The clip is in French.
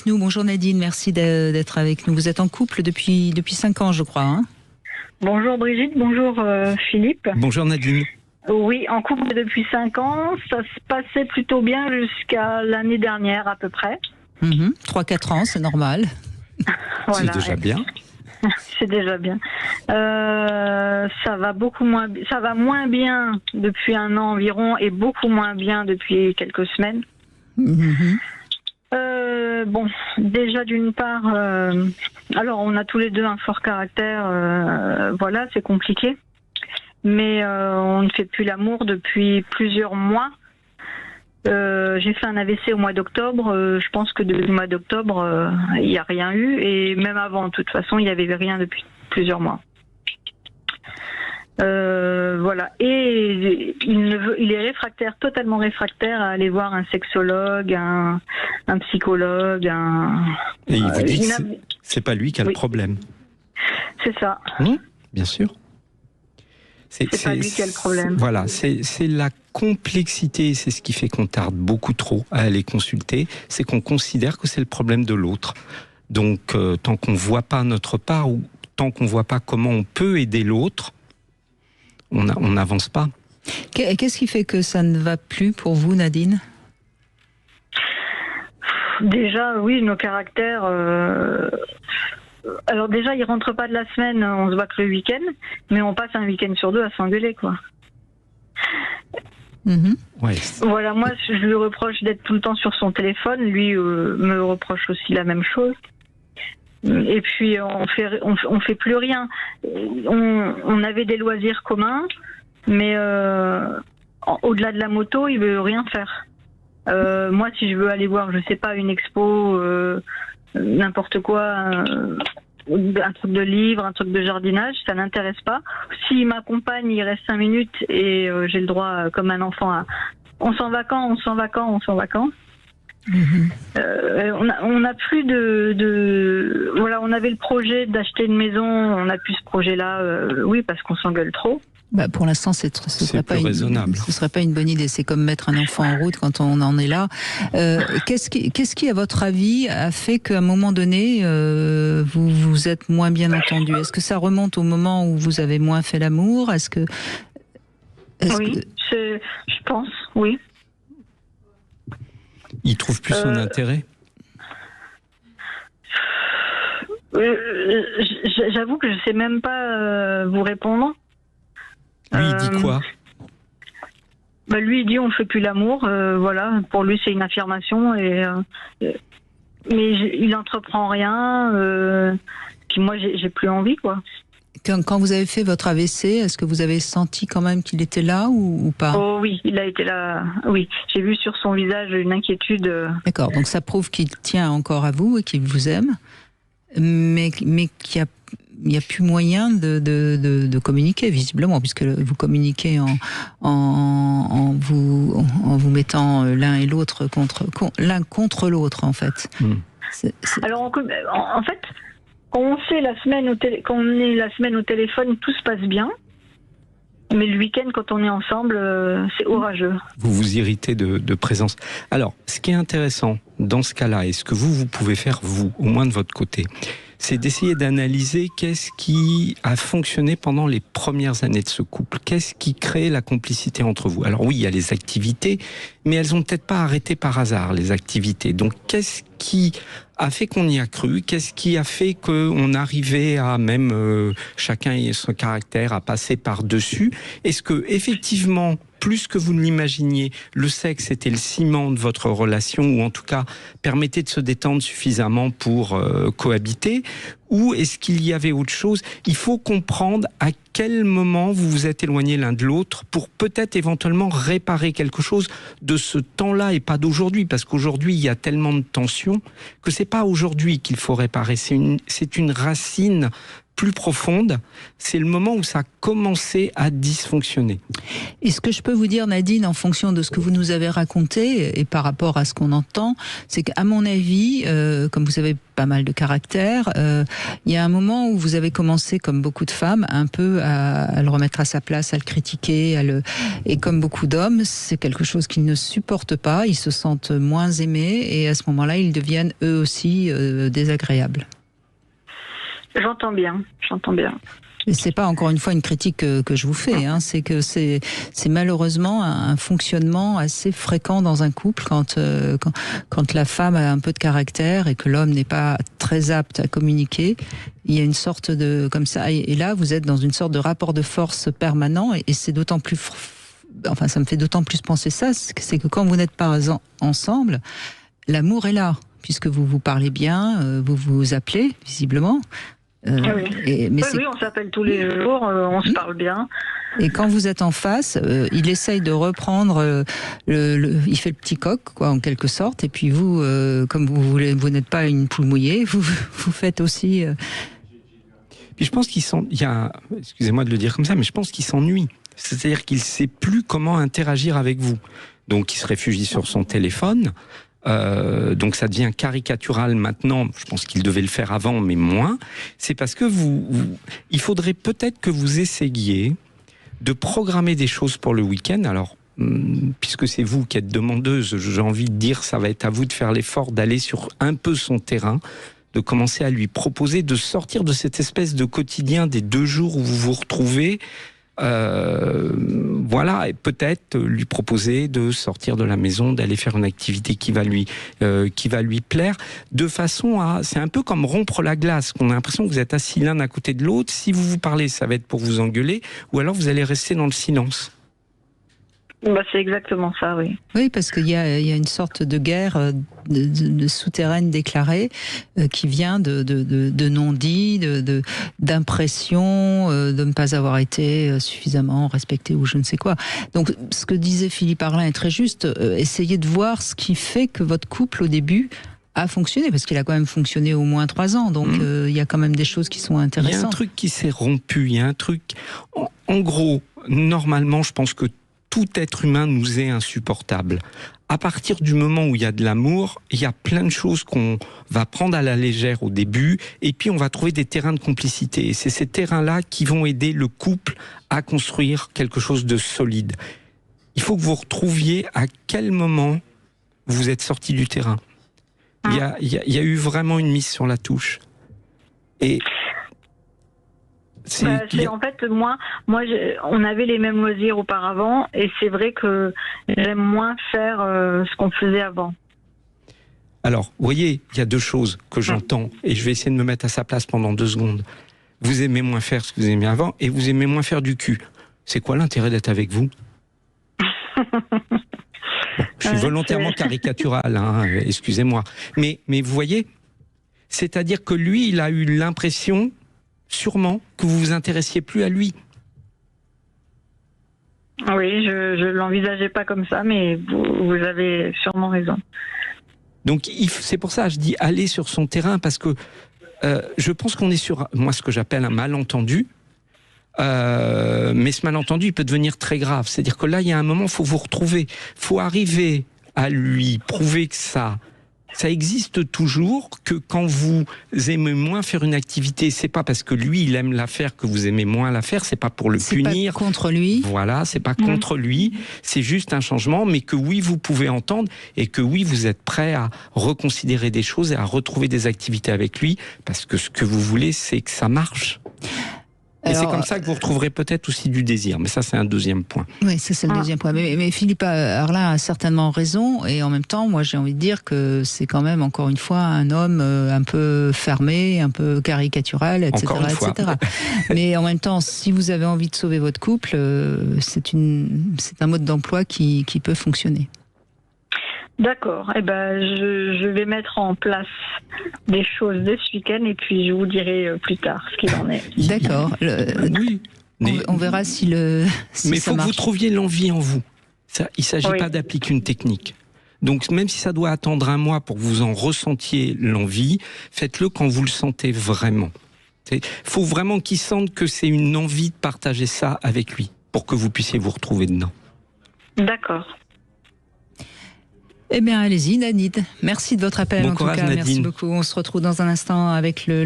nous. Bonjour Nadine, merci d'être avec nous. Vous êtes en couple depuis 5 ans, je crois. Hein? Bonjour Brigitte, bonjour Philippe. Bonjour Nadine. Oui, en couple depuis 5 ans. Ça se passait plutôt bien jusqu'à l'année dernière à peu près. 3-4 ans, c'est normal. Voilà, c'est déjà bien. C'est déjà bien. Ça va moins bien depuis 1 an environ et beaucoup moins bien depuis quelques semaines. Bon, déjà d'une part, alors on a tous les deux un fort caractère, voilà, c'est compliqué. Mais on ne fait plus l'amour depuis plusieurs mois. J'ai fait un AVC au mois d'octobre. Je pense que depuis le mois d'octobre, il n'y a rien eu. Et même avant, de toute façon, il n'y avait rien depuis plusieurs mois. Voilà. Et il est réfractaire, totalement réfractaire à aller voir un sexologue, un psychologue. Et il vous dit que c'est pas lui qui a le problème. C'est ça. Bien sûr. C'est pas lui qui a le problème. Voilà, c'est la complexité, c'est ce qui fait qu'on tarde beaucoup trop à aller consulter, c'est qu'on considère que c'est le problème de l'autre. Donc, tant qu'on ne voit pas notre part, ou tant qu'on ne voit pas comment on peut aider l'autre, on n'avance pas. Qu'est-ce qui fait que ça ne va plus pour vous, Nadine ? Déjà, oui, nos caractères... Alors déjà, ils rentrent pas de la semaine, on se voit que le week-end, mais on passe un week-end sur 2 à s'engueuler, quoi. Ouais. Voilà, moi, je lui reproche d'être tout le temps sur son téléphone, lui me reproche aussi la même chose. Et puis, on fait plus rien. On avait des loisirs communs, mais au-delà de la moto, il veut rien faire. Moi, si je veux aller voir, je sais pas, une expo... n'importe quoi, un truc de livre, un truc de jardinage, ça n'intéresse pas. S'il m'accompagne, il reste 5 minutes et j'ai le droit, comme un enfant, à on s'en va quand. On n'a plus de voilà, on avait le projet d'acheter une maison, on a plus ce projet-là, oui, parce qu'on s'engueule trop. Pour l'instant, ce serait pas raisonnable. Ce serait pas une bonne idée. C'est comme mettre un enfant en route quand on en est là. Qu'est-ce qui, à votre avis, a fait qu'à un moment donné, vous vous êtes moins bien entendu ? Est-ce que ça remonte au moment où vous avez moins fait l'amour ? Oui, je pense, oui. Il trouve plus son intérêt ? J'avoue que je sais même pas vous répondre. Lui, il dit quoi ? Lui, il dit on fait plus l'amour. Voilà, pour lui, c'est une affirmation. Mais il entreprend rien. Moi, j'ai plus envie, quoi. Quand vous avez fait votre AVC, est-ce que vous avez senti quand même qu'il était là ou pas ? Oh oui, il a été là. Oui, j'ai vu sur son visage une inquiétude. D'accord, donc ça prouve qu'il tient encore à vous et qu'il vous aime, mais qu'il n'y a plus moyen de communiquer, visiblement, puisque vous communiquez en vous mettant l'un et l'autre l'un contre l'autre, en fait. Alors, en fait, quand on est la semaine au téléphone, tout se passe bien. Mais le week-end, quand on est ensemble, c'est orageux. Vous vous irritez de présence. Alors, ce qui est intéressant dans ce cas-là, et ce que vous pouvez faire, vous, au moins de votre côté, c'est d'essayer d'analyser qu'est-ce qui a fonctionné pendant les premières années de ce couple. Qu'est-ce qui crée la complicité entre vous ? Alors oui, il y a les activités, mais elles n'ont peut-être pas arrêté par hasard, les activités. Donc qu'est-ce qui a fait qu'on y a cru ? Qu'est-ce qui a fait qu'on arrivait à, même chacun et son caractère, à passer par-dessus ? Est-ce que, effectivement, plus que vous ne l'imaginiez, le sexe était le ciment de votre relation, ou en tout cas permettait de se détendre suffisamment pour cohabiter, ou est-ce qu'il y avait autre chose ? Il faut comprendre à quel moment vous vous êtes éloignés l'un de l'autre pour peut-être éventuellement réparer quelque chose de ce temps-là et pas d'aujourd'hui, parce qu'aujourd'hui il y a tellement de tensions que c'est pas aujourd'hui qu'il faut réparer, c'est une racine plus profonde, c'est le moment où ça a commencé à dysfonctionner. Et ce que je peux vous dire, Nadine, en fonction de ce que vous nous avez raconté et par rapport à ce qu'on entend, c'est qu'à mon avis, comme vous avez pas mal de caractère, il y a un moment où vous avez commencé, comme beaucoup de femmes, un peu à le remettre à sa place, à le critiquer, et comme beaucoup d'hommes, c'est quelque chose qu'ils ne supportent pas, ils se sentent moins aimés, et à ce moment-là, ils deviennent eux aussi désagréables. J'entends bien. Et c'est pas encore une fois une critique que je vous fais, hein, c'est que c'est malheureusement un fonctionnement assez fréquent dans un couple quand la femme a un peu de caractère et que l'homme n'est pas très apte à communiquer. Il y a une sorte de comme ça, et là vous êtes dans une sorte de rapport de force permanent, et c'est d'autant plus, enfin ça me fait d'autant plus penser ça, c'est que quand vous n'êtes pas ensemble, l'amour est là, puisque vous vous parlez bien, vous vous appelez visiblement. Oui, on s'appelle tous les jours, on se parle bien. Et quand vous êtes en face, il essaye de reprendre, il fait le petit coq, quoi, en quelque sorte. Et puis vous, comme vous n'êtes pas une poule mouillée, vous faites aussi. Puis je pense excusez-moi de le dire comme ça, mais je pense qu'il s'ennuie. C'est-à-dire qu'il ne sait plus comment interagir avec vous. Donc il se réfugie sur son téléphone. Donc ça devient caricatural maintenant. Je pense qu'il devait le faire avant, mais moins. C'est parce que il faudrait peut-être que vous essayiez de programmer des choses pour le week-end. Alors, puisque c'est vous qui êtes demandeuse, j'ai envie de dire, ça va être à vous de faire l'effort d'aller sur un peu son terrain, de commencer à lui proposer de sortir de cette espèce de quotidien des 2 jours où vous vous retrouvez. Voilà, et peut-être lui proposer de sortir de la maison, d'aller faire une activité qui va lui plaire, de façon à, c'est un peu comme rompre la glace, qu'on a l'impression que vous êtes assis l'un à côté de l'autre. Si vous vous parlez, ça va être pour vous engueuler, ou alors vous allez rester dans le silence. C'est exactement ça, oui. Oui, parce qu'il y a une sorte de guerre de souterraine déclarée qui vient de non-dits, d'impressions, de ne pas avoir été suffisamment respecté ou je ne sais quoi. Donc, ce que disait Philippe Arlin est très juste. Essayez de voir ce qui fait que votre couple, au début, a fonctionné, parce qu'il a quand même fonctionné au moins 3 ans. Donc, il y a quand même des choses qui sont intéressantes. Il y a un truc qui s'est rompu, il y a un truc... En gros, normalement, je pense que tout être humain nous est insupportable. À partir du moment où il y a de l'amour, il y a plein de choses qu'on va prendre à la légère au début, et puis on va trouver des terrains de complicité. Et c'est ces terrains-là qui vont aider le couple à construire quelque chose de solide. Il faut que vous retrouviez à quel moment vous êtes sorti du terrain. Il y a eu vraiment une mise sur la touche. Et... en fait, moi, on avait les mêmes loisirs auparavant, et c'est vrai que j'aime moins faire ce qu'on faisait avant. Alors, vous voyez, il y a 2 choses que j'entends, et je vais essayer de me mettre à sa place pendant 2 secondes. Vous aimez moins faire ce que vous aimiez avant, et vous aimez moins faire du cul. C'est quoi l'intérêt d'être avec vous? Je suis volontairement caricatural, hein, excusez-moi. Mais vous voyez, c'est-à-dire que lui, il a eu l'impression... sûrement que vous vous intéressiez plus à lui. Oui, je l'envisageais pas comme ça, mais vous avez sûrement raison. Donc c'est pour ça que je dis aller sur son terrain, parce que je pense qu'on est sur, moi, ce que j'appelle un malentendu, mais ce malentendu, il peut devenir très grave. C'est-à-dire que là, il y a un moment, il faut vous retrouver, il faut arriver à lui prouver que ça existe toujours, que quand vous aimez moins faire une activité, c'est pas parce que lui il aime la faire que vous aimez moins la faire, c'est pas pour le punir. C'est pas contre lui. Voilà, c'est pas contre lui, c'est juste un changement, mais que oui vous pouvez entendre, et que oui vous êtes prêt à reconsidérer des choses et à retrouver des activités avec lui, parce que ce que vous voulez, c'est que ça marche. Et c'est comme ça que vous retrouverez peut-être aussi du désir. Mais ça, c'est un 2e point. Oui, ça, c'est le 2e point. Mais Philippe Arlin a certainement raison. Et en même temps, moi, j'ai envie de dire que c'est quand même, encore une fois, un homme un peu fermé, un peu caricatural, etc. etc. Mais en même temps, si vous avez envie de sauver votre couple, c'est un mode d'emploi qui peut fonctionner. D'accord. Eh ben, je vais mettre en place des choses dès ce week-end, et puis je vous dirai plus tard ce qu'il en est. D'accord. Oui. On verra si mais il faut que vous marche. trouviez l'envie en vous. Ça, il ne s'agit pas d'appliquer une technique. Donc même si ça doit attendre 1 mois pour que vous en ressentiez l'envie, faites-le quand vous le sentez vraiment. Il faut vraiment qu'il sente que c'est une envie de partager ça avec lui, pour que vous puissiez vous retrouver dedans. D'accord. Eh bien, allez-y, Nadine. Merci de votre appel, Bon en courage, tout cas. Nadine. Merci beaucoup. On se retrouve dans un instant avec le